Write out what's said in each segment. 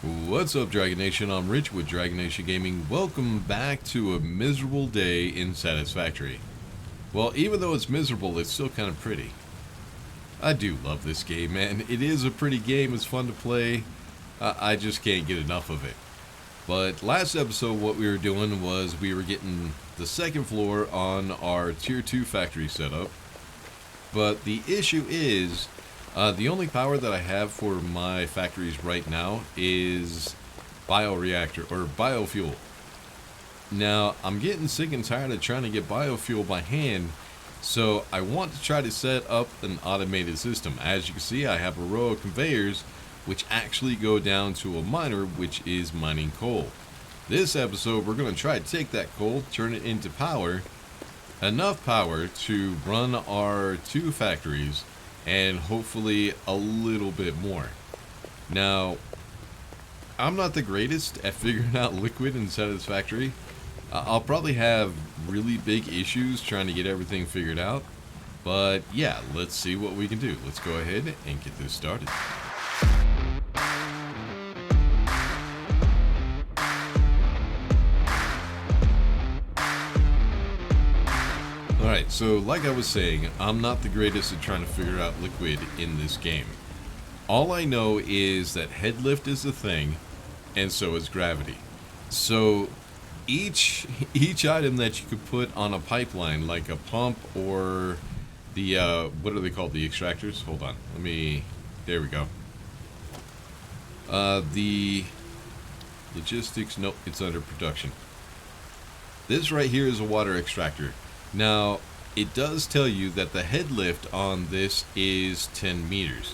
What's up, Dragon Nation? I'm Rich with Dragon Nation Gaming. Welcome back to a miserable day in Satisfactory. Well, even though it's miserable, it's still kind of pretty. I do love this game, man. It is a pretty game. It's fun to play. I just can't get enough of it. But last episode, what we were doing was we were getting the second floor on our Tier 2 factory setup. But the issue is, the only power that I have for my factories right now is bioreactor or biofuel. Now, I'm getting sick and tired of trying to get biofuel by hand, so I want to try to set up an automated system. As you can see, I have a row of conveyors which actually go down to a miner, which is mining coal. This episode, we're going to try to take that coal, turn it into power, enough power to run our two factories, and hopefully a little bit more. Now, I'm not the greatest at figuring out liquid and Satisfactory. I'll probably have really big issues trying to get everything figured out. But yeah, let's see what we can do. Let's go ahead and get this started. Alright, so like I was saying, I'm not the greatest at trying to figure out liquid in this game. All I know is that head lift is a thing, and so is gravity. So each item that you could put on a pipeline, like a pump or the, what are they called, the extractors? Hold on, there we go. The logistics, nope, it's under production. This right here is a water extractor. Now, it does tell you that the head lift on this is 10 meters.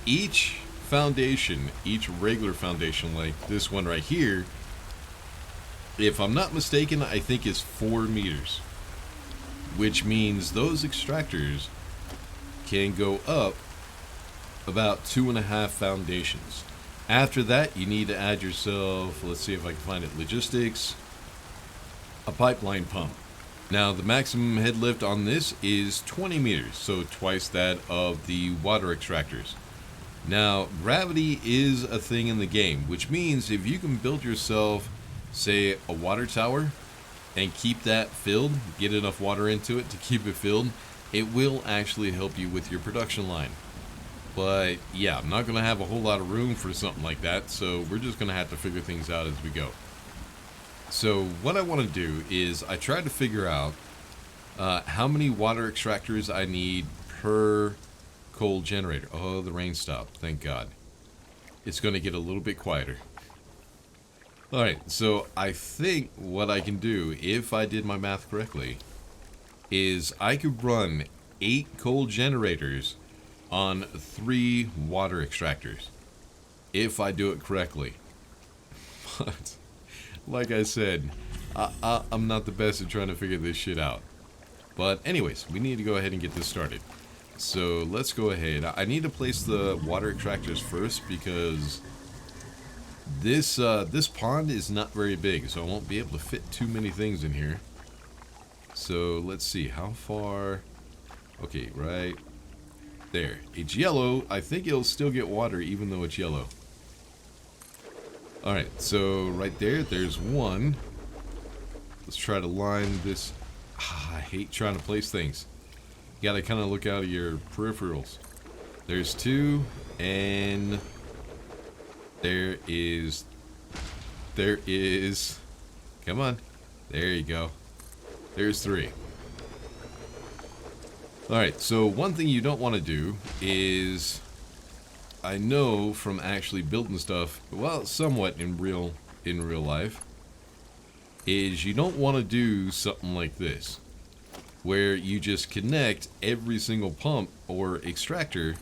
Each foundation, each regular foundation like this one right here, if I'm not mistaken, I think is 4 meters. Which means those extractors can go up about 2.5 foundations. After that, you need to add yourself, let's see if I can find it, logistics, a pipeline pump. Now, the maximum head lift on this is 20 meters, so twice that of the water extractors. Now, gravity is a thing in the game, which means if you can build yourself, say, a water tower and keep that filled, get enough water into it to keep it filled, it will actually help you with your production line. But yeah, I'm not going to have a whole lot of room for something like that, so we're just going to have to figure things out as we go. So what I want to do is I try to figure out how many water extractors I need per coal generator. Oh, the rain stopped. Thank God. It's going to get a little bit quieter. Alright, so I think what I can do, if I did my math correctly, is I could run 8 coal generators on 3 water extractors. If I do it correctly. But like I said, I'm not the best at trying to figure this shit out. But anyways, we need to go ahead and get this started. So let's go ahead. I need to place the water extractors first because this pond is not very big, so I won't be able to fit too many things in here. So let's see, how far? Okay, right there. It's yellow. I think it'll still get water even though it's yellow. Alright, so right there, there's one. Let's try to line this. I hate trying to place things. You gotta kind of look out of your peripherals. There's 2, and there is, come on, there you go. There's 3. Alright, so one thing you don't want to do is, I know from actually building stuff, well, somewhat in real life, is you don't want to do something like this, where you just connect every single pump or extractor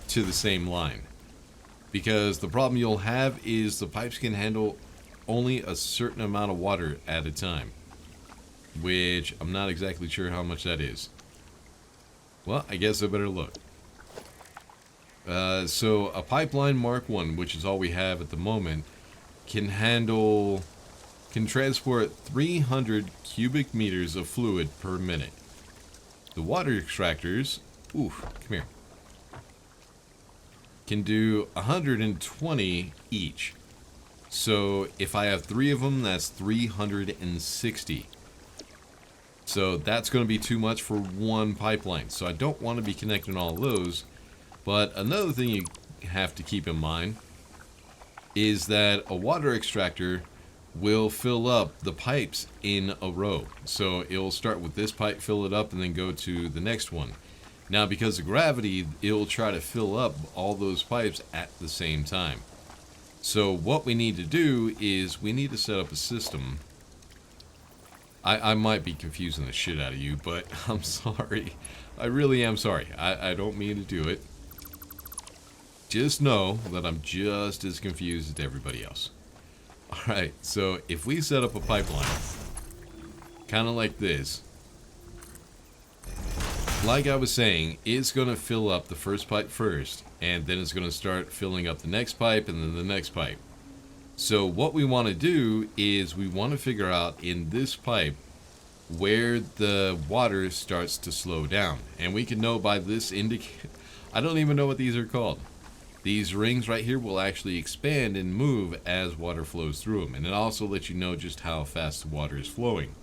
to the same line. Because the problem you'll have is the pipes can handle only a certain amount of water at a time, which I'm not exactly sure how much that is. Well, I guess I better look. So a pipeline Mark 1, which is all we have at the moment, can transport 300 cubic meters of fluid per minute. The water extractors, come here, can do 120 each. So if I have 3 of them, that's 360. So that's going to be too much for one pipeline. So I don't want to be connecting all those. But another thing you have to keep in mind is that a water extractor will fill up the pipes in a row. So it'll start with this pipe, fill it up, and then go to the next one. Now, because of gravity, it'll try to fill up all those pipes at the same time. So what we need to do is we need to set up a system. I might be confusing the shit out of you, but I'm sorry. I really am sorry. I don't mean to do it. Just know that I'm just as confused as everybody else. Alright, so if we set up a pipeline, kind of like this, like I was saying, it's going to fill up the first pipe first, and then it's going to start filling up the next pipe, and then the next pipe. So what we want to do is we want to figure out in this pipe where the water starts to slow down. And we can know by this I don't even know what these are called. These rings right here will actually expand and move as water flows through them. And it also lets you know just how fast the water is flowing.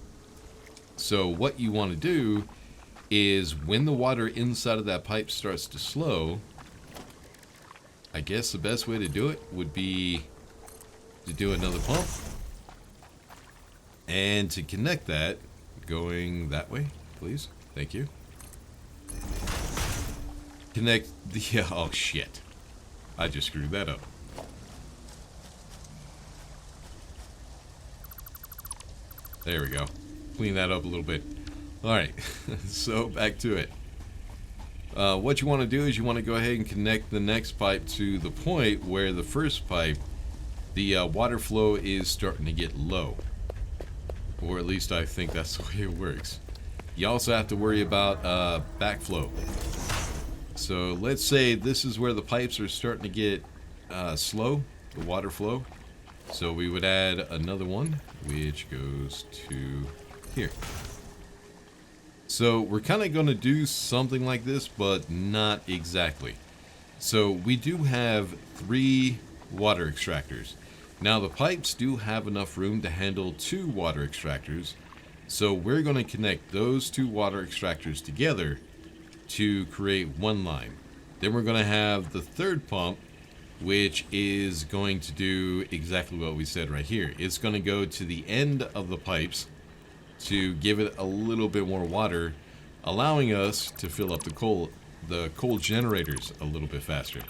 So what you want to do is when the water inside of that pipe starts to slow, I guess the best way to do it would be to do another pump. And to connect that, going that way, please. Thank you. Connect the... Oh, shit. I just screwed that up. There we go. Clean that up a little bit. Alright, so back to it. What you want to do is you want to go ahead and connect the next pipe to the point where the first pipe, the water flow is starting to get low. Or at least I think that's the way it works. You also have to worry about backflow. So let's say this is where the pipes are starting to get slow, the water flow. So we would add another one, which goes to here. So we're kind of going to do something like this, but not exactly. So we do have 3 water extractors. Now the pipes do have enough room to handle 2 water extractors. So we're going to connect those 2 water extractors together to create one line. Then we're going to have the third pump, which is going to do exactly what we said right here. It's going to go to the end of the pipes to give it a little bit more water, allowing us to fill up the coal generators a little bit faster.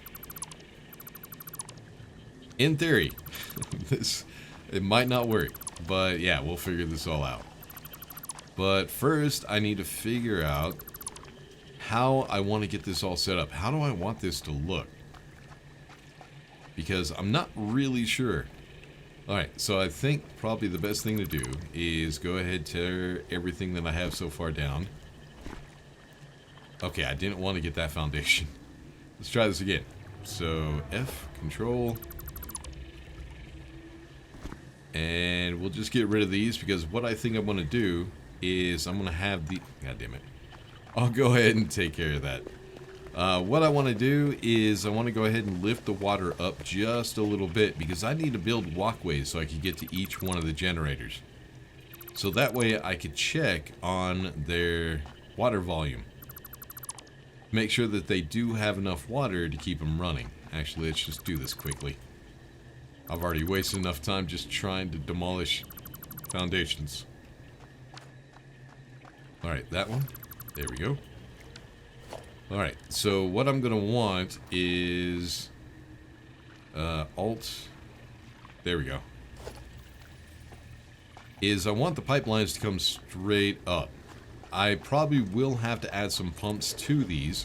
In theory, it might not work, but yeah, we'll figure this all out. But first, I need to figure out how I want to get this all set up. How do I want this to look? Because I'm not really sure. Alright, so I think probably the best thing to do is go ahead and tear everything that I have so far down. Okay, I didn't want to get that foundation. Let's try this again. So, F, Control. And we'll just get rid of these because what I think I'm going to do is I'm going to have the... God damn it. I'll go ahead and take care of that. What I want to do is I want to go ahead and lift the water up just a little bit because I need to build walkways so I can get to each one of the generators. So that way I could check on their water volume. Make sure that they do have enough water to keep them running. Actually, let's just do this quickly. I've already wasted enough time just trying to demolish foundations. Alright, that one. There we go. Alright, so what I'm going to want is Alt. There we go. I want the pipelines to come straight up. I probably will have to add some pumps to these.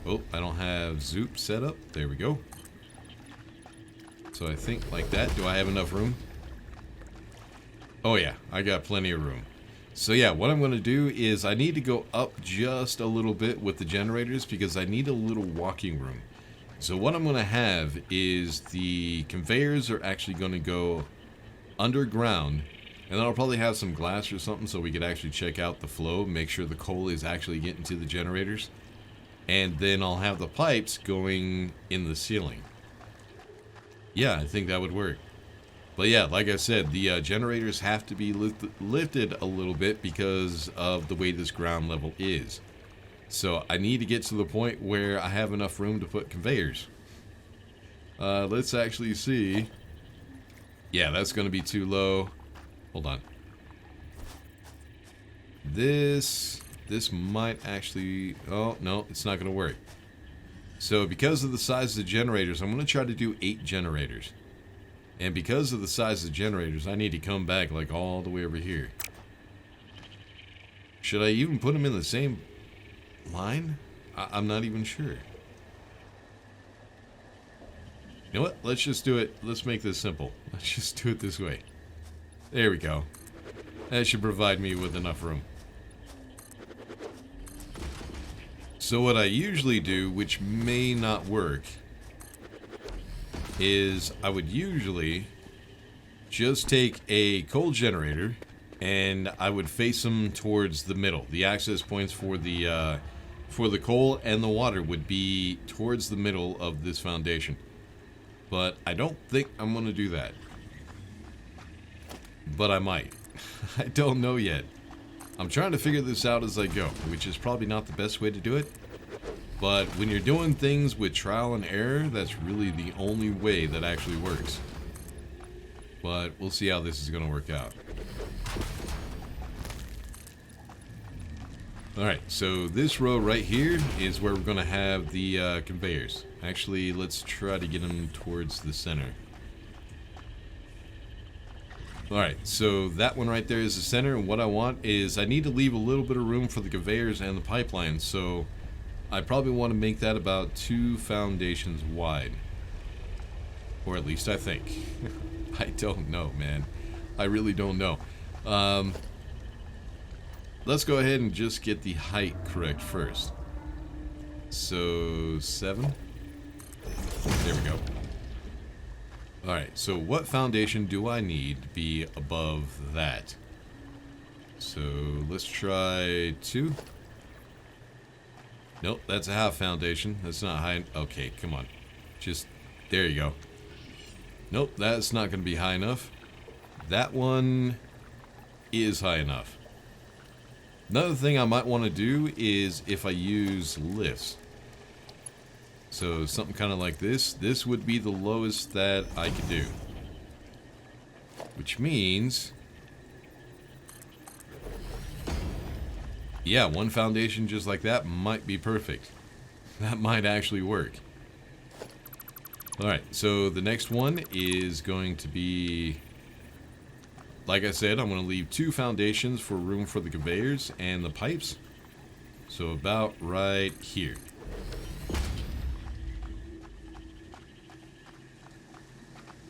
Oh, I don't have Zoop set up. There we go. So I think like that. Do I have enough room? Oh yeah, I got plenty of room. So yeah, what I'm going to do is I need to go up just a little bit with the generators because I need a little walking room. So what I'm going to have is the conveyors are actually going to go underground, and then I'll probably have some glass or something so we could actually check out the flow, make sure the coal is actually getting to the generators. and then I'll have the pipes going in the ceiling. Yeah, I think that would work. But yeah, like I said, the generators have to be lifted a little bit because of the way this ground level is. So I need to get to the point where I have enough room to put conveyors. Let's actually see. Yeah, that's going to be too low. Hold on. This might actually... Oh, no, it's not going to work. So because of the size of the generators, I'm going to try to do 8 generators. And because of the size of the generators, I need to come back like all the way over here. Should I even put them in the same line? I'm not even sure. You know what? Let's just do it. Let's make this simple. Let's just do it this way. There we go. That should provide me with enough room. So what I usually do, which may not work, is I would usually just take a coal generator and I would face them towards the middle. The access points for the coal and the water would be towards the middle of this foundation. But I don't think I'm going to do that. But I might. I don't know yet. I'm trying to figure this out as I go, which is probably not the best way to do it. But when you're doing things with trial and error, that's really the only way that actually works. But we'll see how this is going to work out. Alright, so this row right here is where we're going to have the conveyors. Actually, let's try to get them towards the center. Alright, so that one right there is the center, and what I want is I need to leave a little bit of room for the conveyors and the pipeline, so I probably want to make that about 2 foundations wide. Or at least I think. I don't know, man. I really don't know. Let's go ahead and just get the height correct first. So, 7. There we go. Alright, so what foundation do I need to be above that? So, let's try 2. Nope, that's a half foundation. That's not high. Okay, come on. Just, there you go. Nope, that's not going to be high enough. That one is high enough. Another thing I might want to do is if I use lifts. So something kind of like this. This would be the lowest that I could do. Which means... yeah, 1 foundation just like that might be perfect. That might actually work. Alright, so the next one is going to be... like I said, I'm going to leave 2 foundations for room for the conveyors and the pipes. So about right here.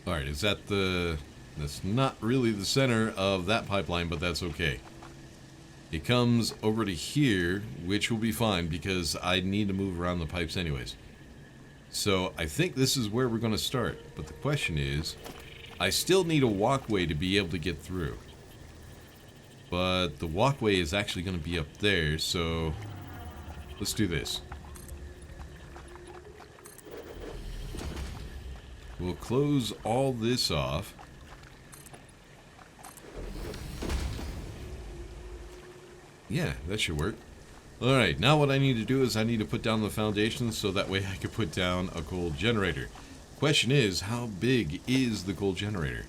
Alright, is that the... that's not really the center of that pipeline, but that's okay. It comes over to here, which will be fine because I need to move around the pipes anyways. So I think this is where we're going to start. But the question is, I still need a walkway to be able to get through. But the walkway is actually going to be up there, so let's do this. We'll close all this off. Yeah, that should work. Alright, now what I need to do is I need to put down the foundations so that way I can put down a coal generator. Question is, how big is the coal generator?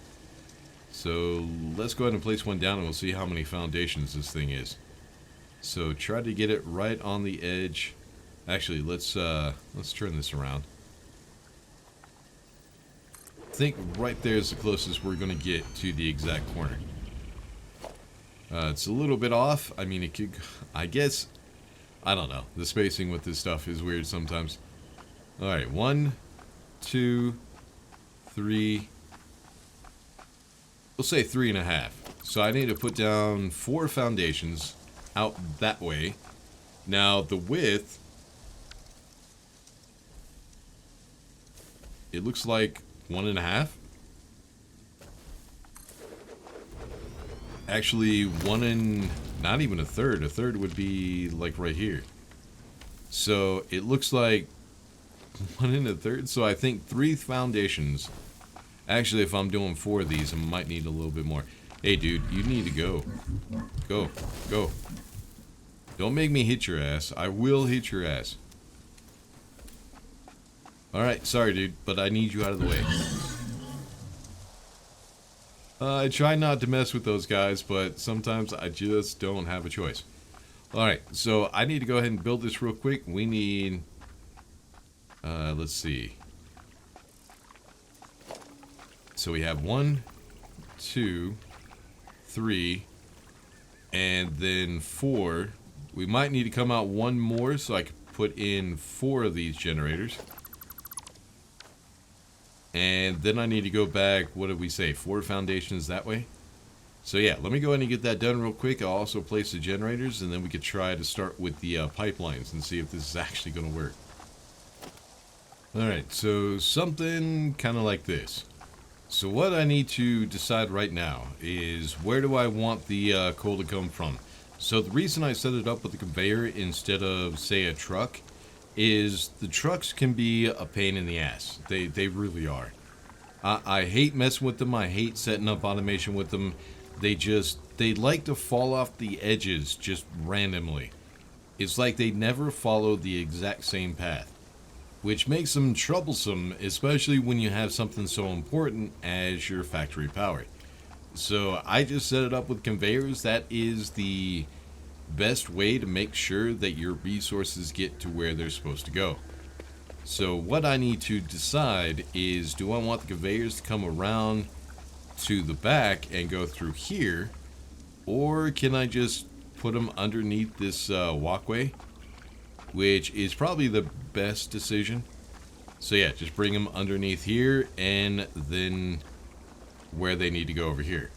So let's go ahead and place one down and we'll see how many foundations this thing is. So try to get it right on the edge. Actually, let's turn this around. I think right there is the closest we're going to get to the exact corner. It's a little bit off. I mean, it could, I guess, I don't know. The spacing with this stuff is weird sometimes. Alright, 1, 2, 3. We'll say 3.5. So I need to put down 4 foundations out that way. Now, the width, it looks like 1.5. Actually, 1 and not even a third. A third would be like right here. So it looks like 1 1/3. So I think 3 foundations. Actually, if I'm doing 4 of these, I might need a little bit more. Hey, dude, you need to go. Go. Go. Don't make me hit your ass. I will hit your ass. Alright, sorry, dude, but I need you out of the way. I try not to mess with those guys, but sometimes I just don't have a choice. Alright, so I need to go ahead and build this real quick. We need... let's see. So we have 1, 2, 3, and then 4. We might need to come out 1 more so I can put in 4 of these generators. And then I need to go back, what did we say, 4 foundations that way? So yeah, let me go ahead and get that done real quick. I'll also place the generators, and then we could try to start with the pipelines and see if this is actually going to work. Alright, so something kind of like this. So what I need to decide right now is where do I want the coal to come from? So the reason I set it up with a conveyor instead of, say, a truck is the trucks can be a pain in the ass. They really are. I hate messing with them. I hate setting up automation with them. They like to fall off the edges just randomly. It's like they never follow the exact same path, which makes them troublesome, especially when you have something so important as your factory power. So I just set it up with conveyors. That is the best way to make sure that your resources get to where they're supposed to go. So what I need to decide is, do I want the conveyors to come around to the back and go through here, or can I just put them underneath this walkway, which is probably the best decision. So yeah, just bring them underneath here and then where they need to go over here.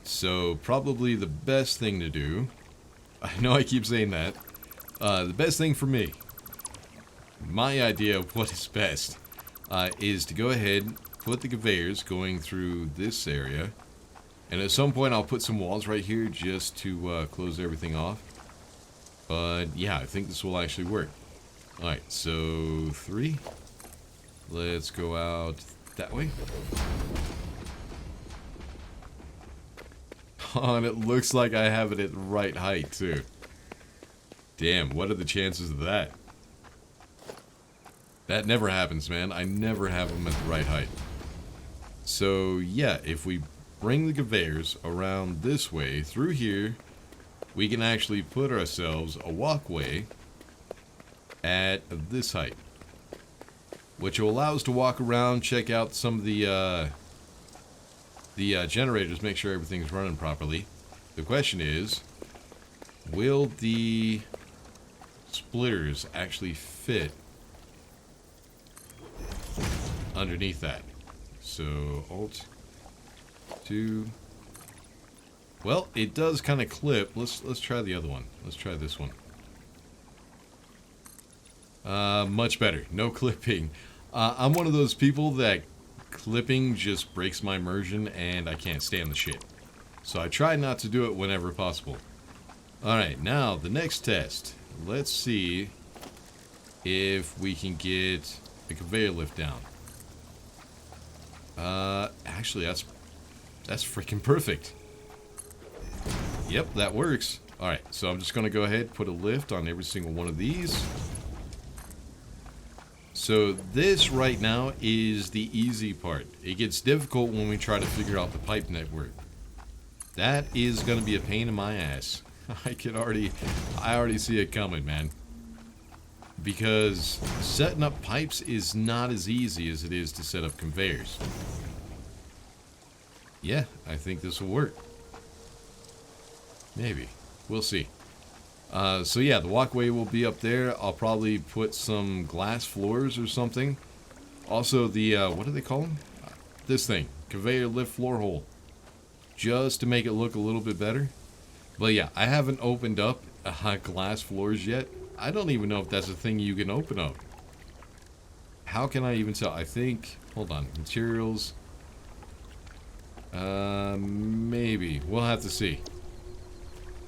So probably the best thing to do, I know I keep saying that, the best thing for me, my idea of what is best, is to go ahead, put the conveyors going through this area, and at some point I'll put some walls right here just to close everything off. But yeah, I think this will actually work. Alright, so 3. Let's go out that way. Oh, and it looks like I have it at the right height, too. Damn, what are the chances of that? That never happens, man. I never have them at the right height. So, yeah, if we bring the conveyors around this way, through here, we can actually put ourselves a walkway at this height, which will allow us to walk around, check out some of the generators, make sure everything's running properly. The question is, will the splitters actually fit underneath that? So Alt 2. Well, it does kind of clip. Let's try the other one. Let's try this one. Much better. No clipping. I'm one of those people that clipping just breaks my immersion and I can't stand the shit. So I try not to do it whenever possible. Alright, now the next test. Let's see if we can get the conveyor lift down. Actually, that's freaking perfect. Yep, that works. Alright, so I'm just going to go ahead and put a lift on every single one of these. So this right now is the easy part. It gets difficult when we try to figure out the pipe network. That is going to be a pain in my ass. I already see it coming, man. Because setting up pipes is not as easy as it is to set up conveyors. Yeah, I think this will work. Maybe. We'll see. So yeah, the walkway will be up there. I'll probably put some glass floors or something. Also the, what do they call them? This thing. Conveyor lift floor hole. Just to make it look a little bit better. But yeah, I haven't opened up glass floors yet. I don't even know if that's a thing you can open up. How can I even tell? I think, hold on, materials. Maybe. We'll have to see.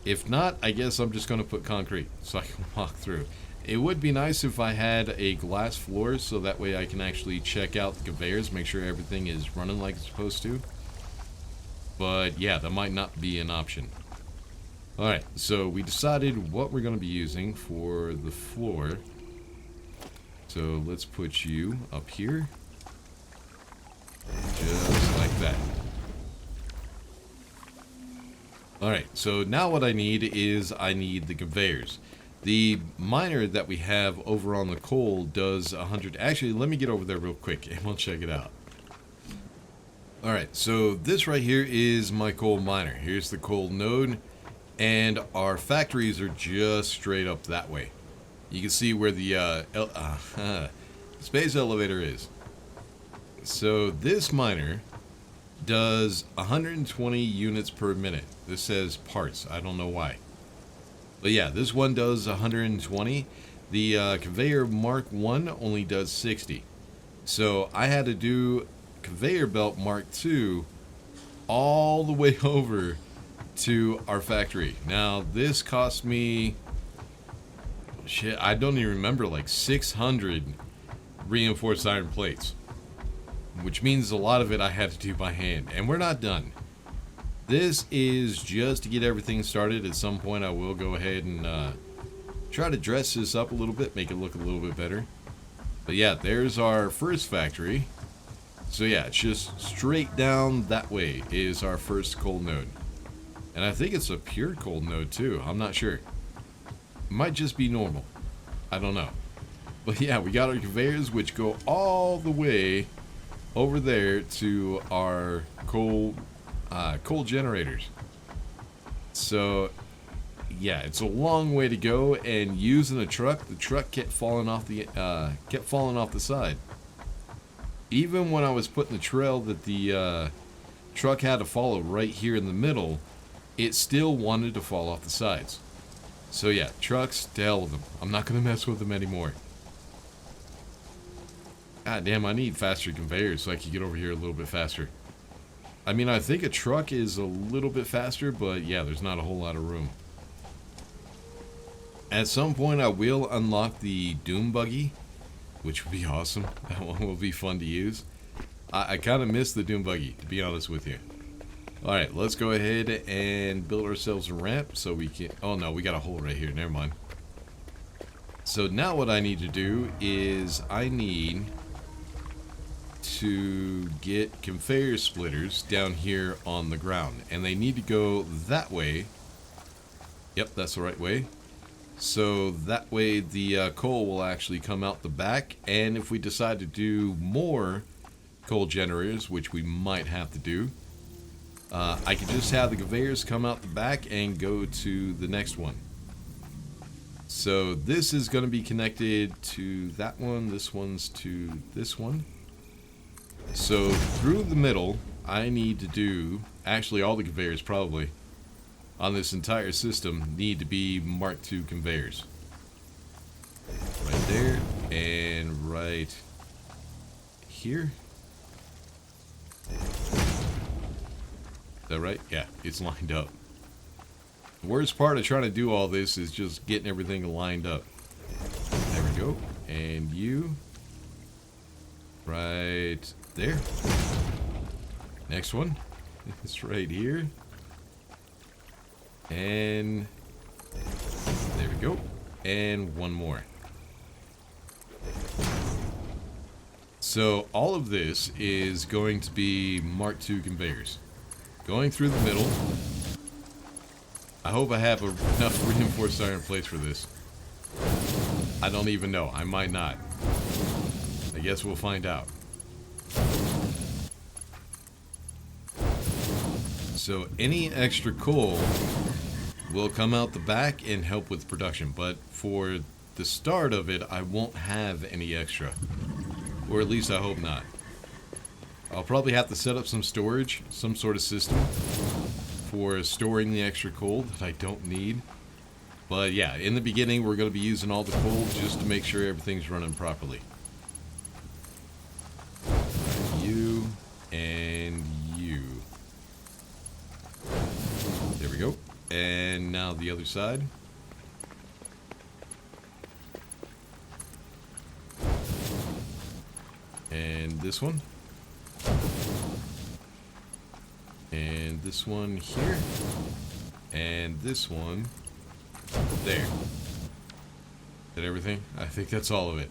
If not, I guess I'm just going to put concrete so I can walk through. It would be nice if I had a glass floor so that way I can actually check out the conveyors, make sure everything is running like it's supposed to. But yeah, that might not be an option. Alright, so we decided what we're going to be using for the floor. So let's put you up here. Just like that. Alright, so now what I need is I need the conveyors. The miner that we have over on the coal does 100. Actually, let me get over there real quick and we'll check it out. Alright, so this right here is my coal miner. Here's the coal node. And our factories are just straight up that way. You can see where the space elevator is. So this miner does 120 units per minute. This says parts. I don't know why. But yeah, this one does 120. The conveyor Mark 1 only does 60. So I had to do conveyor belt Mark 2 all the way over to our factory. Now this cost me, shit, I don't even remember, like 600 reinforced iron plates, which means a lot of it I had to do by hand, and we're not done. This is just to get everything started. At some point I will go ahead and try to dress this up a little bit, make it look a little bit better. But yeah, there's our first factory. So yeah, it's just straight down that way is our first coal node. And I think it's a pure coal node too. I'm not sure. It might just be normal. I don't know. But yeah, we got our conveyors which go all the way over there to our coal generators. So yeah, it's a long way to go, and using a truck, the truck kept falling off the side. Even when I was putting the trail that the truck had to follow right here in the middle, it still wanted to fall off the sides. So yeah, trucks, to hell with them. I'm not going to mess with them anymore. God damn, I need faster conveyors so I can get over here a little bit faster. I mean, I think a truck is a little bit faster, but yeah, there's not a whole lot of room. At some point, I will unlock the Doom Buggy, which would be awesome. That one will be fun to use. I kind of miss the Doom Buggy, to be honest with you. Alright, let's go ahead and build ourselves a ramp so we can... Oh no, we got a hole right here. Never mind. So now what I need to do is I need to get conveyor splitters down here on the ground. And they need to go that way. Yep, that's the right way. So that way the coal will actually come out the back. And if we decide to do more coal generators, which we might have to do, I can just have the conveyors come out the back and go to the next one. So this is going to be connected to that one. This one's to this one. So through the middle, I need to do, actually all the conveyors probably on this entire system need to be Mark II conveyors. Right there and right here. Is that right? Yeah, it's lined up. The worst part of trying to do all this is just getting everything lined up. There we go. And you right there. Next one. It's right here. And there we go. And one more. So all of this is going to be Mark II conveyors. Going through the middle. I hope I have enough reinforced iron plates for this. I don't even know. I might not. I guess we'll find out. So any extra coal will come out the back and help with production. But for the start of it, I won't have any extra. Or at least I hope not. I'll probably have to set up some storage, some sort of system for storing the extra coal that I don't need. But yeah, in the beginning we're going to be using all the coal just to make sure everything's running properly. You and you. There we go. And now the other side. And this one. And this one here. And this one there. Is that everything? I think that's all of it.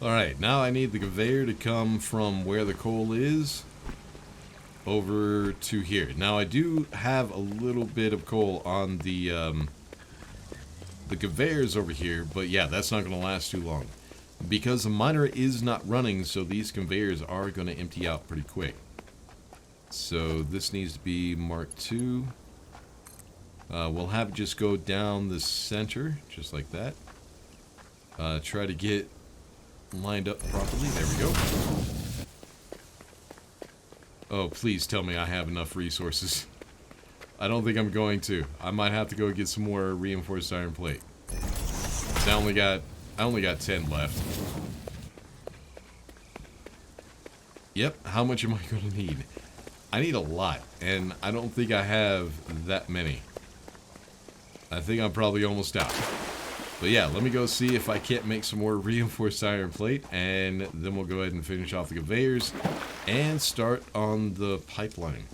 Alright, now I need the conveyor to come from where the coal is over to here. Now I do have a little bit of coal on the conveyors over here, but yeah, that's not going to last too long. Because the miner is not running, so these conveyors are going to empty out pretty quick. So this needs to be Mark II. We'll have it just go down the center, just like that. Try to get lined up properly. There we go. Oh, please tell me I have enough resources. I don't think I'm going to. I might have to go get some more reinforced iron plate. I only got 10 left. Yep, how much am I going to need? I need a lot, and I don't think I have that many. I think I'm probably almost out. But yeah, let me go see if I can't make some more reinforced iron plate, and then we'll go ahead and finish off the conveyors and start on the pipeline.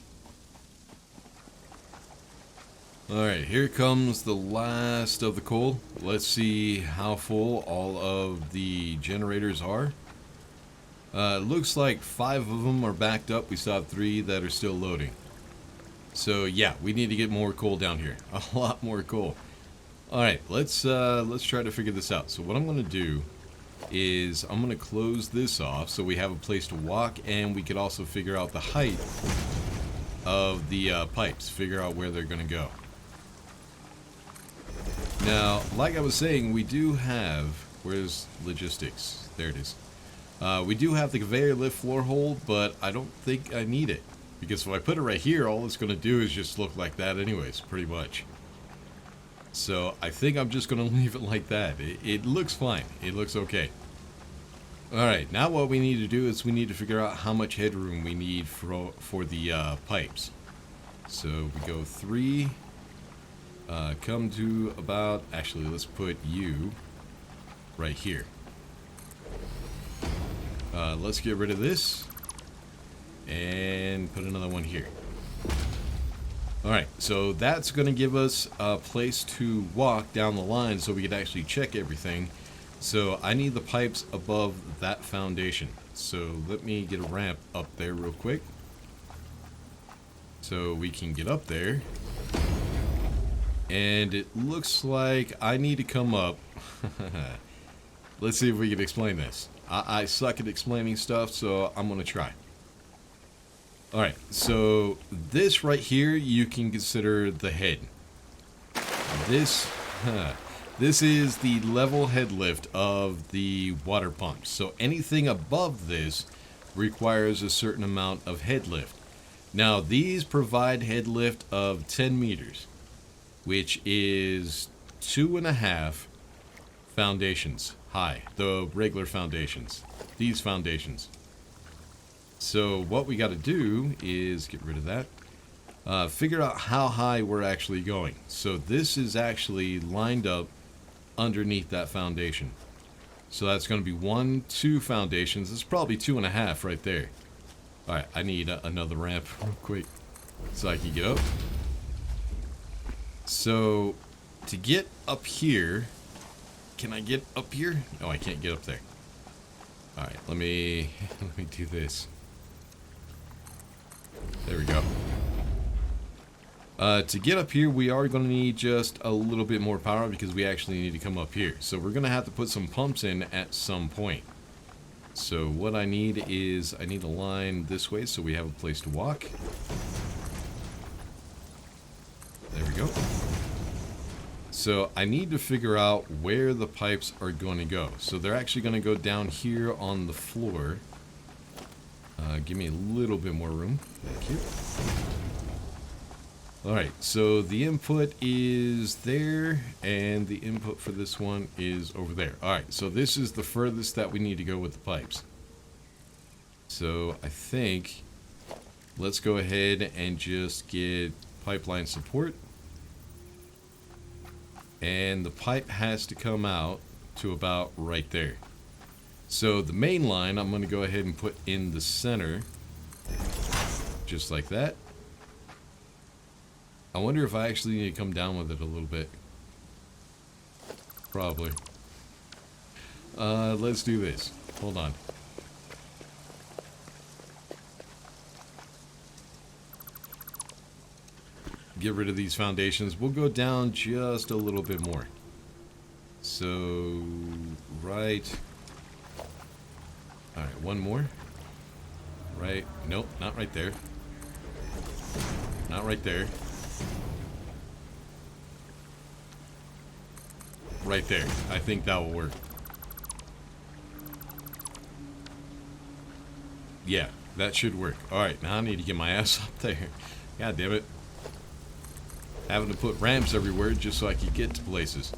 Alright, here comes the last of the coal. Let's see how full all of the generators are. It looks like 5 of them are backed up. We still have 3 that are still loading. So yeah, we need to get more coal down here. A lot more coal. Alright, let's try to figure this out. So what I'm going to do is I'm going to close this off so we have a place to walk, and we could also figure out the height of the pipes, figure out where they're going to go. Now, like I was saying, we do have, where's logistics? There it is. We do have the conveyor lift floor hold, but I don't think I need it. Because if I put it right here, all it's going to do is just look like that anyways, pretty much. So I think I'm just going to leave it like that. It looks fine. It looks okay. Alright, now what we need to do is we need to figure out how much headroom we need for the pipes. So we go 3, come to about, actually let's put you right here. Let's get rid of this and put another one here. Alright, so that's going to give us a place to walk down the line so we can actually check everything. So I need the pipes above that foundation. So let me get a ramp up there real quick. So we can get up there. And it looks like I need to come up. Let's see if we can explain this. I suck at explaining stuff, so I'm going to try. Alright, so this right here you can consider the head. This is the level head lift of the water pump. So anything above this requires a certain amount of head lift. Now these provide head lift of 10 meters, which is 2.5 foundations high, the regular foundations, these foundations. So what we got to do is get rid of that, figure out how high we're actually going. So this is actually lined up underneath that foundation. So that's going to be 1, 2 foundations. It's probably 2.5 right there. Alright, I need another ramp real quick so I can get up. So to get up here, can I get up here? No, I can't get up there. Alright, let me do this. There we go. To get up here, we are going to need just a little bit more power because we actually need to come up here. So we're going to have to put some pumps in at some point. So what I need is, I need a line this way so we have a place to walk. There we go. So I need to figure out where the pipes are going to go. So they're actually going to go down here on the floor. Give me a little bit more room. Thank you. Alright, so the input is there, and the input for this one is over there. Alright, so this is the furthest that we need to go with the pipes. So I think let's go ahead and just get pipeline support. And the pipe has to come out to about right there. So the main line, I'm going to go ahead and put in the center. Just like that. I wonder if I actually need to come down with it a little bit. Probably. Let's do this. Hold on. Get rid of these foundations. We'll go down just a little bit more. So, right. Alright, one more. Right. Nope, not right there. Not right there. Right there. I think that will work. Yeah, that should work. Alright, now I need to get my ass up there. God damn it. Having to put ramps everywhere just so I can get to places.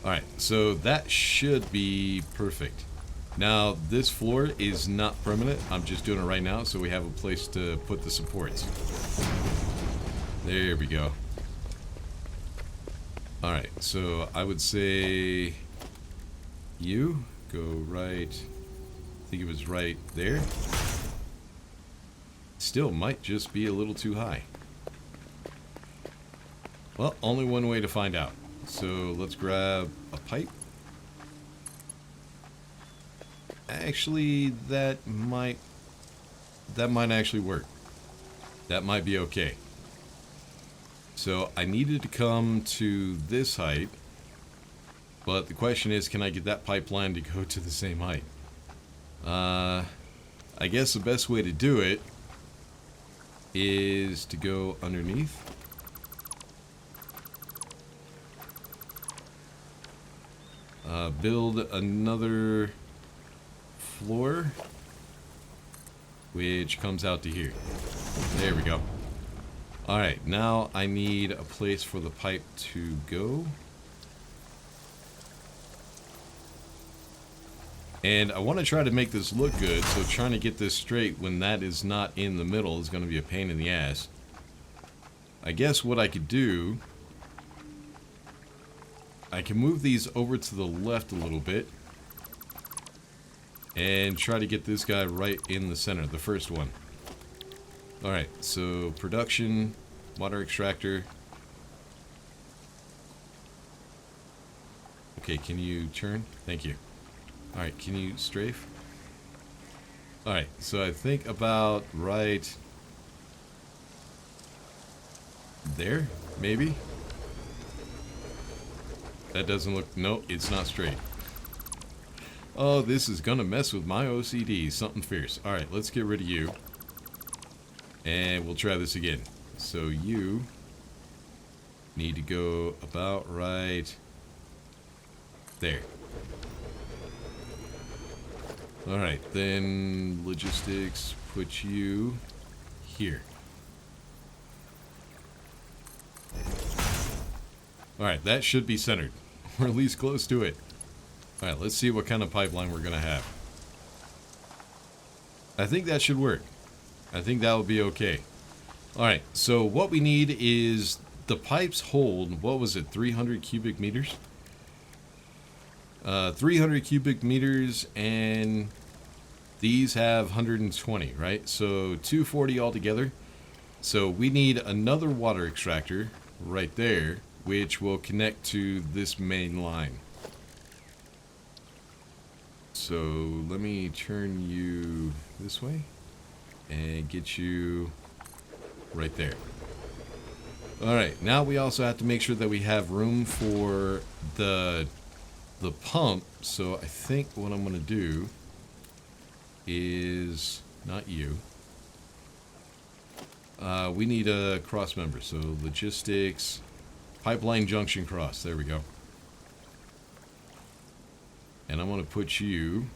Alright, so that should be perfect. Now, this floor is not permanent. I'm just doing it right now so we have a place to put the supports. There we go. Alright, so I would say you go right. I think it was right there. Still might just be a little too high. Well, only one way to find out. So let's grab a pipe. Actually, that might actually work. That might be okay. So I needed to come to this height, but the question is, can I get that pipeline to go to the same height? I guess the best way to do it is to go underneath. Build another floor, which comes out to here. There we go. Alright, now I need a place for the pipe to go. And I want to try to make this look good, so trying to get this straight when that is not in the middle is going to be a pain in the ass. I guess what I could do, I can move these over to the left a little bit and try to get this guy right in the center, the first one. Alright, so production, water extractor. Okay, can you turn? Thank you. Alright, can you strafe? Alright, so I think about right there, maybe? That doesn't look... No, it's not straight. Oh, this is gonna mess with my OCD. Something fierce. Alright, let's get rid of you. And we'll try this again. So you need to go about right there. Alright, then logistics, put you here. Alright, that should be centered. Or at least close to it. Alright, let's see what kind of pipeline we're going to have. I think that should work. I think that will be okay. Alright, so what we need is the pipes hold, what was it, 300 cubic meters? 300 cubic meters, and these have 120, right? So 240 altogether. So we need another water extractor right there, which will connect to this main line. So let me turn you this way and get you right there. Alright, now we also have to make sure that we have room for the pump. So I think what I'm going to do is, not you, we need a cross member. So logistics, pipeline junction cross, there we go. And I'm going to put you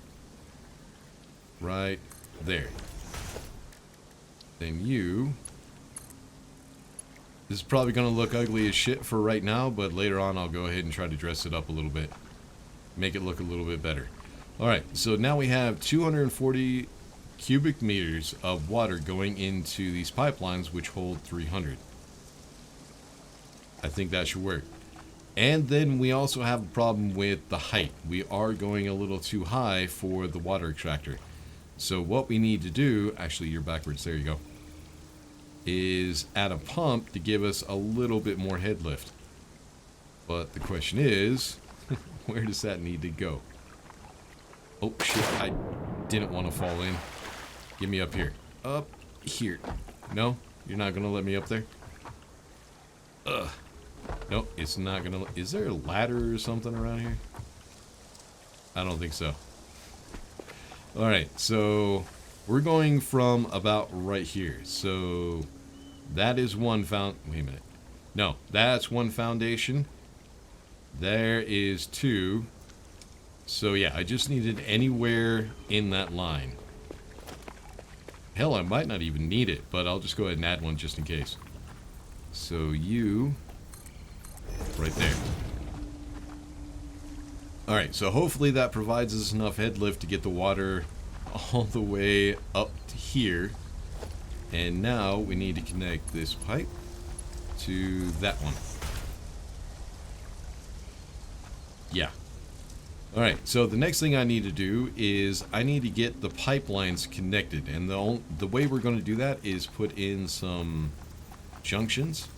right there. Then you, this is probably going to look ugly as shit for right now, but later on I'll go ahead and try to dress it up a little bit. Make it look a little bit better. Alright, so now we have 240 cubic meters of water going into these pipelines, which hold 300. I think that should work. And then we also have a problem with the height. We are going a little too high for the water extractor. So what we need to do, actually you're backwards, there you go, is add a pump to give us a little bit more head lift. But the question is, where does that need to go? Oh shit, I didn't want to fall in. Get me up here. Up here. No? You're not going to let me up there? Ugh. Nope, it's not going to... Is there a ladder or something around here? I don't think so. Alright, so we're going from about right here. So that is one found... Wait a minute. No, that's one foundation. There is two. So yeah, I just needed anywhere in that line. Hell, I might not even need it, but I'll just go ahead and add one just in case. So you... right there. Alright, so hopefully that provides us enough head lift to get the water all the way up to here. And now we need to connect this pipe to that one. Yeah. Alright, so the next thing I need to do is I need to get the pipelines connected. And the way we're going to do that is put in some junctions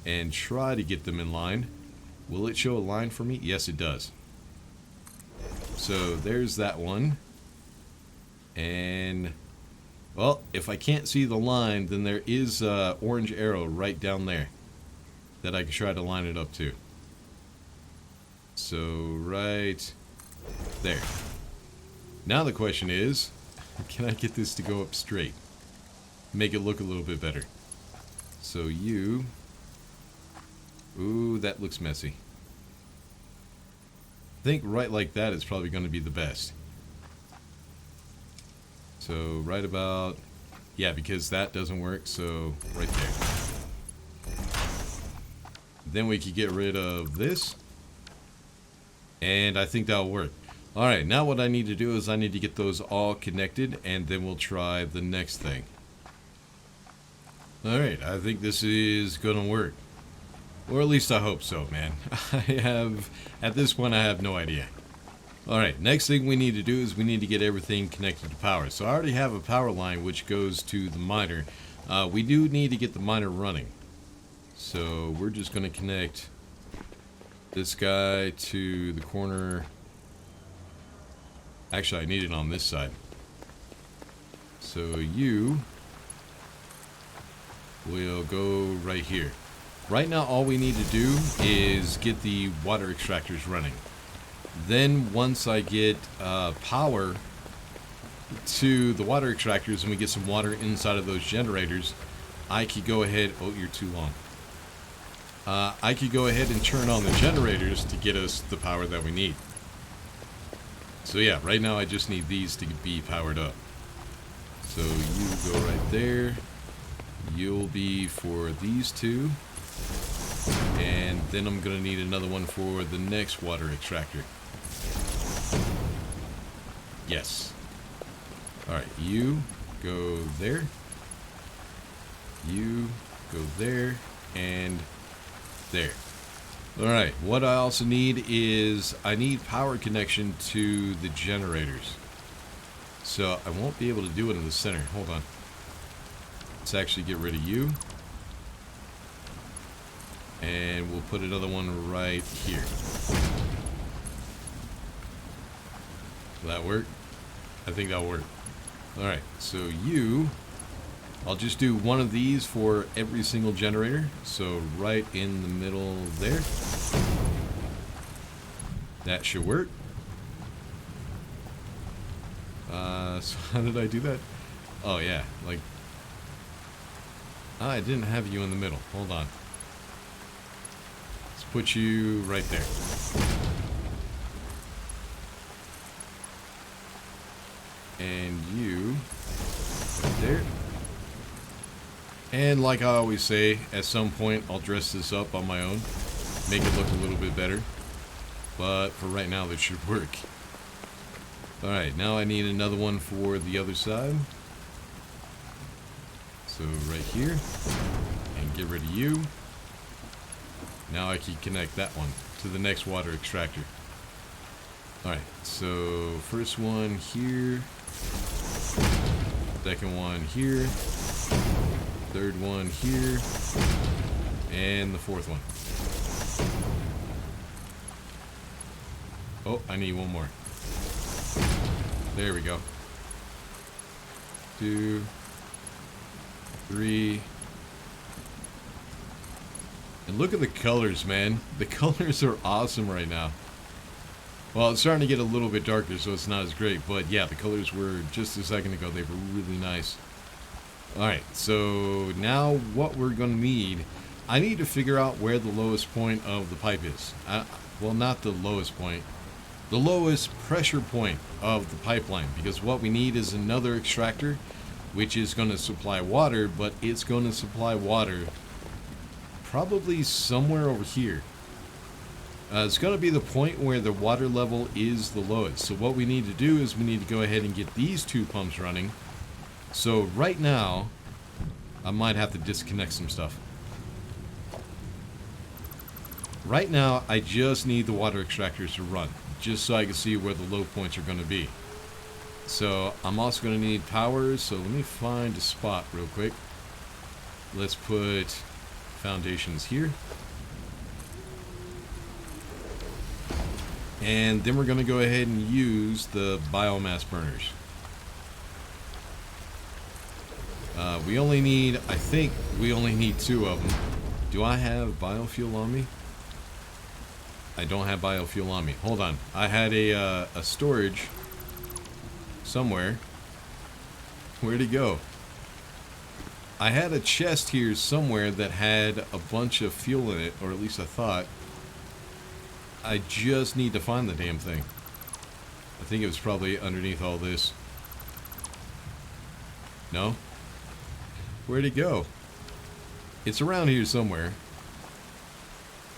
and try to get them in line. Will it show a line for me? Yes, it does. So there's that one. And, well, if I can't see the line, then there is an orange arrow right down there that I can try to line it up to. So right there. Now the question is, can I get this to go up straight? Make it look a little bit better. So you... Ooh, that looks messy. I think right like that is probably going to be the best. So right about... Yeah, because that doesn't work, so right there. Then we could get rid of this. And I think that'll work. Alright, now what I need to do is I need to get those all connected, and then we'll try the next thing. Alright, I think this is gonna work. Or at least I hope so, man. At this point, I have no idea. Alright, next thing we need to do is we need to get everything connected to power. So I already have a power line which goes to the miner. We do need to get the miner running. So we're just gonna connect this guy to the corner. Actually, I need it on this side. So you will go right here. Right now, all we need to do is get the water extractors running. Then once I get power to the water extractors and we get some water inside of those generators, I could go ahead... Oh, you're too long. I could go ahead and turn on the generators to get us the power that we need. So yeah, right now I just need these to be powered up. So you go right there. You'll be for these two. And then I'm going to need another one for the next water extractor. Yes. Alright, you go there. You go there. And there. Alright, what I also need is I need power connection to the generators. So I won't be able to do it in the center. Hold on. Let's actually get rid of you. And we'll put another one right here. Will that work? I think that'll work. Alright, so you... I'll just do one of these for every single generator. So right in the middle there. That should work. So how did I do that? Oh yeah, like... I didn't have you in the middle. Hold on. Let's put you right there. And you right there. And like I always say, at some point I'll dress this up on my own, make it look a little bit better. But for right now, this should work. Alright, now I need another one for the other side. So right here. And get rid of you. Now I can connect that one to the next water extractor. Alright, so first one here. Second one here. Third one here. And the fourth one. Oh, I need one more. There we go. 2, 3. And look at the colors, man. The colors are awesome right now. Well, it's starting to get a little bit darker, so it's not as great. But yeah, the colors were just a second ago. They were really nice. Alright, so now what we're going to need, I need to figure out where the lowest point of the pipe is. Well, not the lowest point. The lowest pressure point of the pipeline. Because what we need is another extractor, which is going to supply water, but it's going to supply water probably somewhere over here. It's going to be the point where the water level is the lowest. So what we need to do is we need to go ahead and get these two pumps running. So right now, I might have to disconnect some stuff. Right now, I just need the water extractors to run, just so I can see where the low points are going to be. So I'm also going to need power, so let me find a spot real quick. Let's put foundations here. And then we're going to go ahead and use the biomass burners. We only need, I think we only need 2 of them. Do I have biofuel on me? I don't have biofuel on me. Hold on. I had a storage somewhere. Where'd it go? I had a chest here somewhere that had a bunch of fuel in it, or at least I thought. I just need to find the damn thing. I think it was probably underneath all this. No? Where'd it go? It's around here somewhere.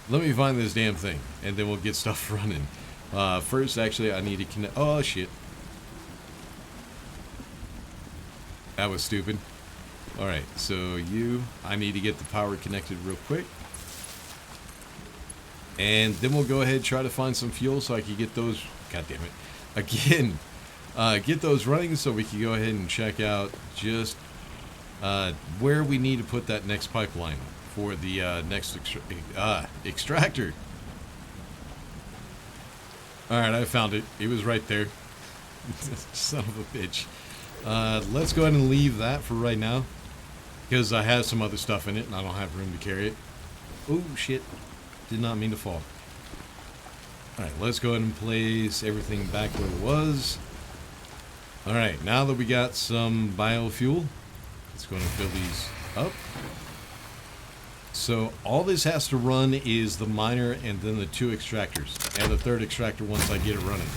Let me find this damn thing, and then we'll get stuff running. First, actually, I need to connect... Oh, shit. That was stupid. Alright, so I need to get the power connected real quick. And then we'll go ahead and try to find some fuel so I can get those... God damn it. Again. Get those running so we can go ahead and check out just where we need to put that next pipeline for the next extractor. Alright, I found it. It was right there. Son of a bitch. Let's go ahead and leave that for right now, because I have some other stuff in it and I don't have room to carry it. Oh, shit. Did not mean to fall. Alright, let's go ahead and place everything back where it was. Alright, now that we got some biofuel, let's go ahead and fill these up. So all this has to run is the miner and then the 2 extractors. And the 3rd extractor once I get it running.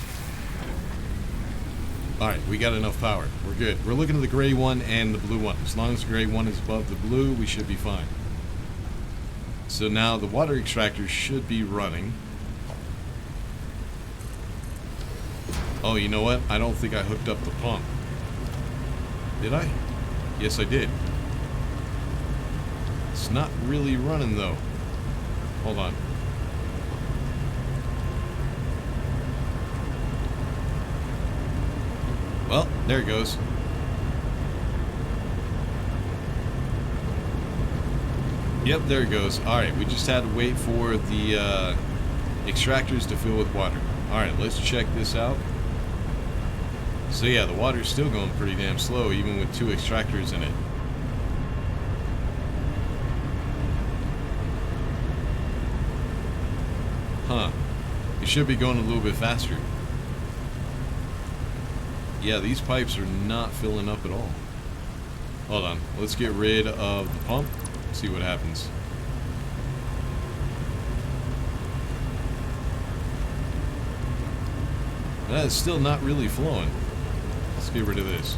Alright, we got enough power. We're good. We're looking at the gray one and the blue one. As long as the gray one is above the blue, we should be fine. So now the water extractor should be running. Oh, you know what? I don't think I hooked up the pump. Did I? Yes, I did. It's not really running, though. Hold on. Well, there it goes. Yep, there it goes. Alright, we just had to wait for the extractors to fill with water. Alright, let's check this out. So yeah, the water's still going pretty damn slow, even with 2 extractors in it. Huh. It should be going a little bit faster. Yeah, these pipes are not filling up at all. Hold on. Let's get rid of the pump. See what happens. That's still not really flowing. Let's get rid of this.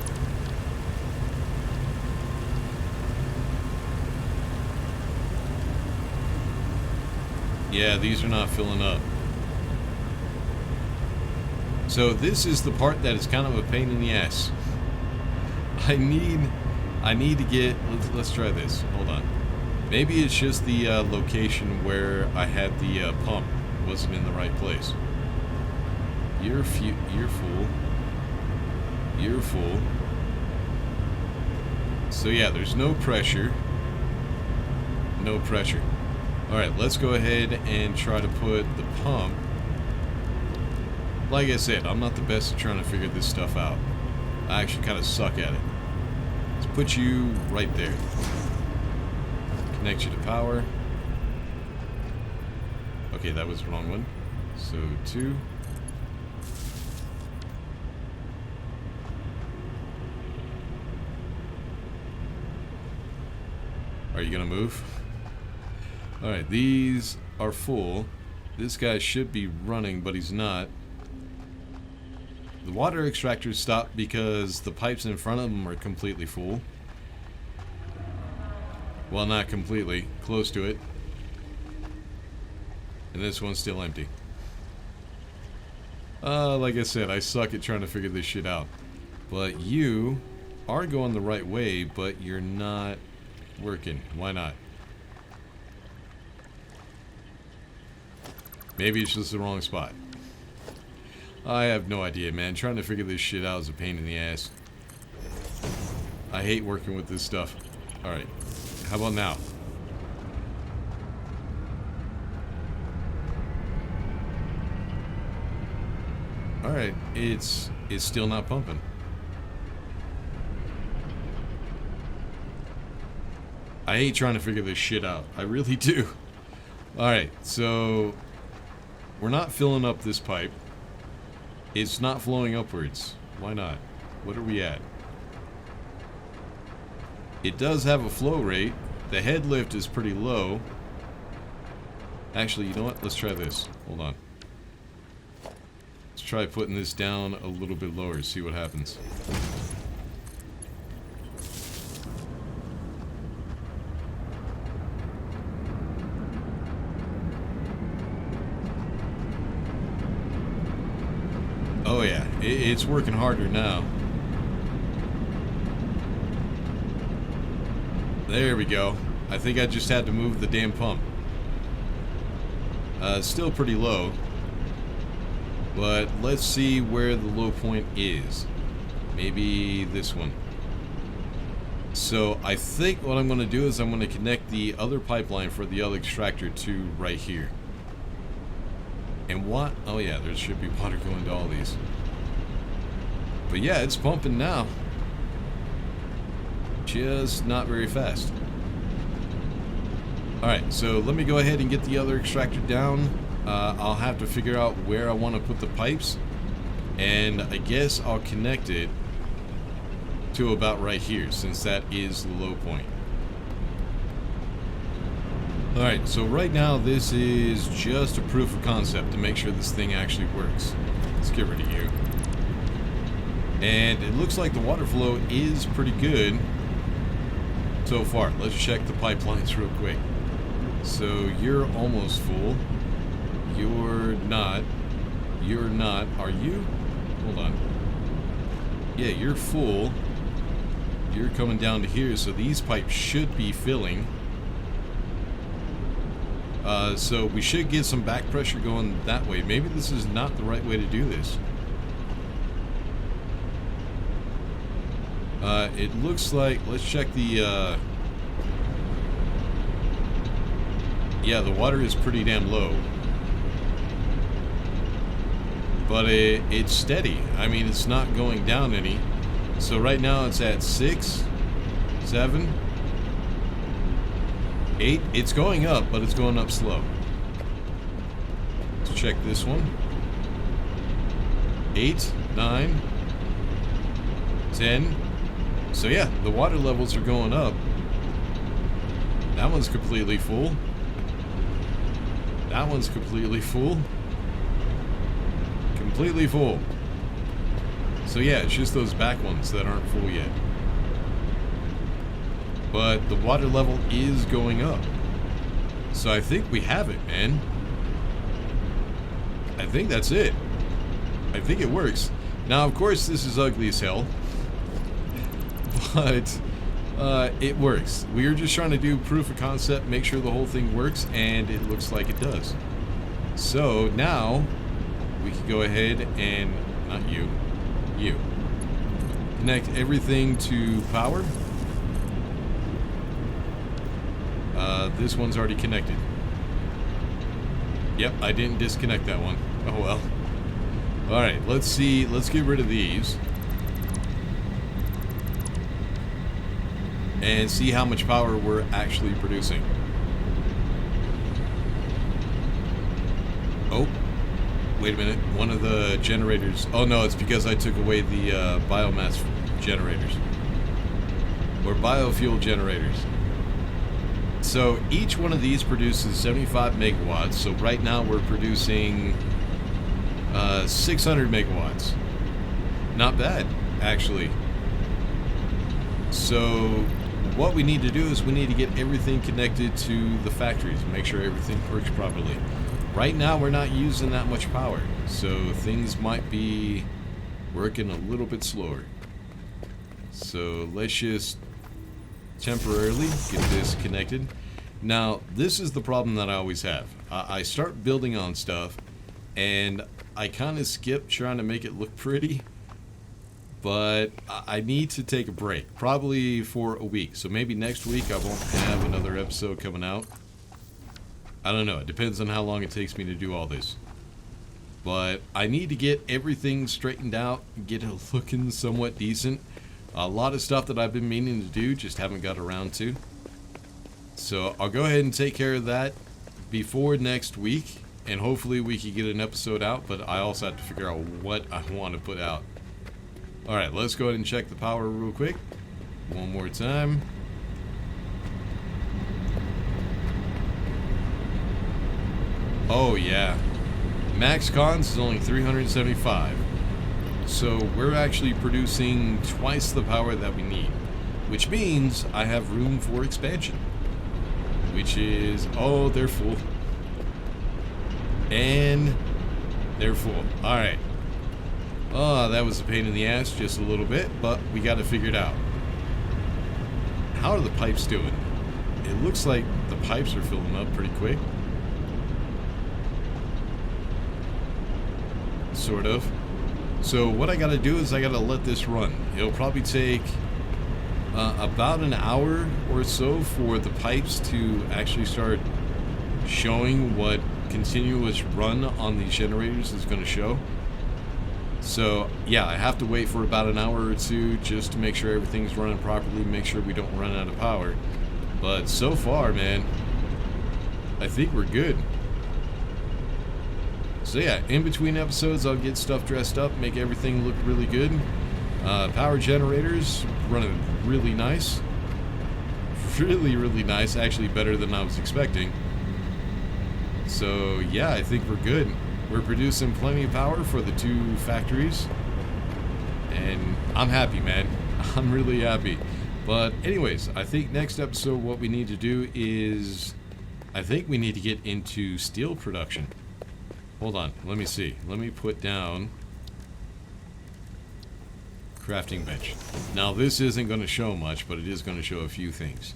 Yeah, these are not filling up. So this is the part that is kind of a pain in the ass. I need to get, let's try this. Hold on. Maybe it's just the location where I had the pump wasn't in the right place. You're full. You're full. So yeah, there's no pressure. No pressure. Alright, let's go ahead and try to put the pump. Like I said, I'm not the best at trying to figure this stuff out. I actually kind of suck at it. Let's put you right there. Connect you to power. Okay, that was the wrong one. So 2. Are you gonna move? Alright, these are full. This guy should be running, but he's not. The water extractors stopped because the pipes in front of them are completely full. Well, not completely. Close to it. And this one's still empty. Like I said, I suck at trying to figure this shit out. But you are going the right way, but you're not working. Why not? Maybe it's just the wrong spot. I have no idea, man. Trying to figure this shit out is a pain in the ass. I hate working with this stuff. Alright. How about now? Alright. It's still not pumping. I hate trying to figure this shit out. I really do. Alright, so we're not filling up this pipe. It's not flowing upwards. Why not? What are we at? It does have a flow rate. The head lift is pretty low. Actually, you know what? Let's try this. Hold on. Let's try putting this down a little bit lower, see what happens. Oh yeah, it's working harder now. There we go. I think I just had to move the damn pump. Still pretty low. But let's see where the low point is. Maybe this one. So I think what I'm going to do is I'm going to connect the other pipeline for the other extractor to right here. And what? Oh yeah, there should be water going to all these. But yeah, it's pumping now. Just not very fast. Alright, so let me go ahead and get the other extractor down. I'll have to figure out where I want to put the pipes. And I guess I'll connect it to about right here, since that is the low point. Alright, so right now this is just a proof of concept to make sure this thing actually works. Let's get rid of you. And it looks like the water flow is pretty good so far. Let's check the pipelines real quick. So you're almost full. You're not. You're not. Are you? Hold on. Yeah, you're full. You're coming down to here, so these pipes should be filling. So we should get some back pressure going that way. Maybe this is not the right way to do this. It looks like, let's check the, yeah, the water is pretty damn low. But it's steady. I mean, it's not going down any. So right now it's at 6, 7, 8. It's going up, but it's going up slow. Let's check this one. 8, 9, 10. So yeah, the water levels are going up. That one's completely full. That one's completely full. Completely full. So yeah, it's just those back ones that aren't full yet. But the water level is going up. So I think we have it, man. I think that's it. I think it works. Now, of course, this is ugly as hell. But It works. We were just trying to do proof of concept, make sure the whole thing works, and it looks like it does. So now we can go ahead and, not you, connect everything to power. This one's already connected. Yep, I didn't disconnect that one. Oh well. Alright, let's see. Let's get rid of these. And see how much power we're actually producing. Oh, wait a minute. One of the generators. Oh no, it's because I took away the biomass generators. Or biofuel generators. So each one of these produces 75 megawatts. So right now we're producing 600 megawatts. Not bad, actually. So what we need to do is we need to get everything connected to the factories, make sure everything works properly. Right now we're not using that much power, so things might be working a little bit slower. So let's just temporarily get this connected. Now this is the problem that I always have. I start building on stuff and I kind of skip trying to make it look pretty. But I need to take a break, probably for a week. So maybe next week I won't have another episode coming out. I don't know. It depends on how long it takes me to do all this. But I need to get everything straightened out, get it looking somewhat decent. A lot of stuff that I've been meaning to do, just haven't got around to. So I'll go ahead and take care of that before next week. And hopefully we can get an episode out. But I also have to figure out what I want to put out. Alright, let's go ahead and check the power real quick. One more time. Oh yeah. Max cons is only 375. So we're actually producing twice the power that we need. Which means I have room for expansion. Which is... oh, they're full. And they're full. Alright. Oh, that was a pain in the ass just a little bit, but we got it figured out. How are the pipes doing? It looks like the pipes are filling up pretty quick. Sort of. So what I gotta do is I gotta let this run. It'll probably take about an hour or so for the pipes to actually start showing what continuous run on these generators is going to show. So yeah, I have to wait for about an hour or two just to make sure everything's running properly, make sure we don't run out of power. But so far, man, I think we're good. So yeah, in between episodes I'll get stuff dressed up, make everything look really good. Power generators running really nice. Really nice, actually better than I was expecting. So yeah, I think we're good. We're producing plenty of power for the two factories. And I'm happy, man. I'm really happy. But anyways, I think next episode what we need to do is... I think we need to get into steel production. Hold on, let me see. Let me put down... crafting bench. Now this isn't going to show much, but it is going to show a few things.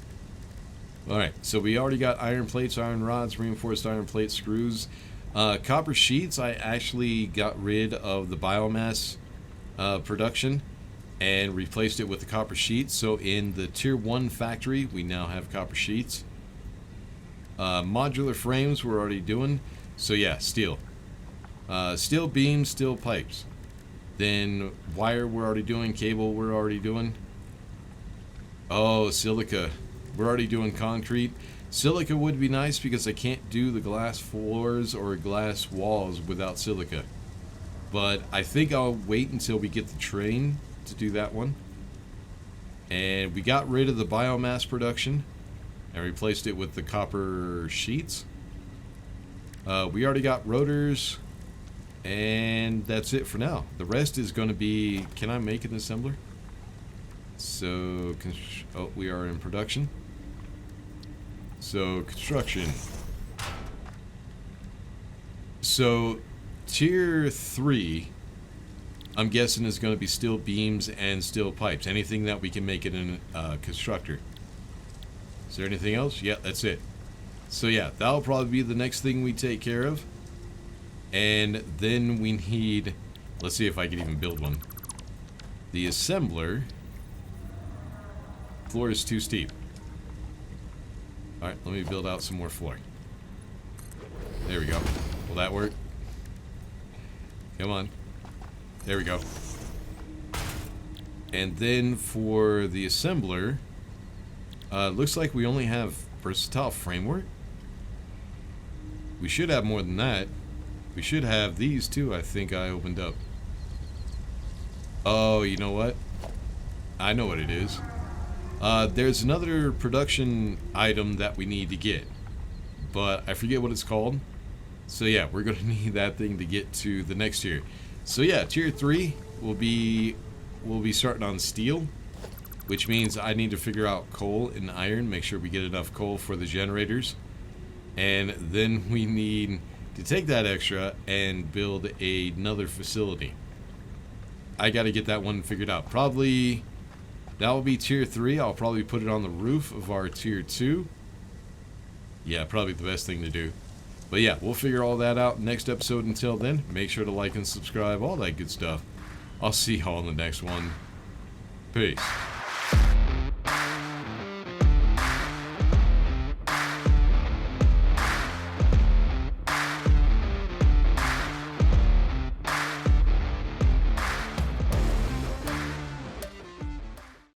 Alright, so we already got iron plates, iron rods, reinforced iron plate screws. Copper sheets, I actually got rid of the biomass production and replaced it with the copper sheets. So in the tier 1 factory, we now have copper sheets. Modular frames we're already doing. So yeah, steel. Steel beams, steel pipes. Then wire we're already doing, cable we're already doing. Oh, silica. We're already doing concrete. Silica would be nice because I can't do the glass floors or glass walls without silica. But I think I'll wait until we get the train to do that one. And we got rid of the biomass production and replaced it with the copper sheets. We already got rotors. And that's it for now. The rest is going to be... Can I make an assembler? So... Oh, we are in production. So, construction. So, tier 3 I'm guessing it's going to be steel beams and steel pipes. Anything that we can make in a constructor. Is there anything else? Yeah, that's it. So yeah, that'll probably be the next thing we take care of. And then we need... Let's see if I can even build one. The assembler. Floor is too steep. Alright, let me build out some more floor. There we go. Will that work? Come on. There we go. And then for the assembler, looks like we only have versatile framework. We should have more than that. We should have these too, I think I opened up. Oh, you know what? I know what it is. There's another production item that we need to get, but I forget what it's called. So yeah, we're going to need that thing to get to the next tier. So yeah, tier 3 will be starting on steel, which means I need to figure out coal and iron, make sure we get enough coal for the generators. And then we need to take that extra and build another facility. I got to get that one figured out. Probably that will be tier 3. I'll probably put it on the roof of our tier 2. Yeah, probably the best thing to do. But yeah, we'll figure all that out next episode. Until then, make sure to like and subscribe, all that good stuff. I'll see y'all in the next one. Peace.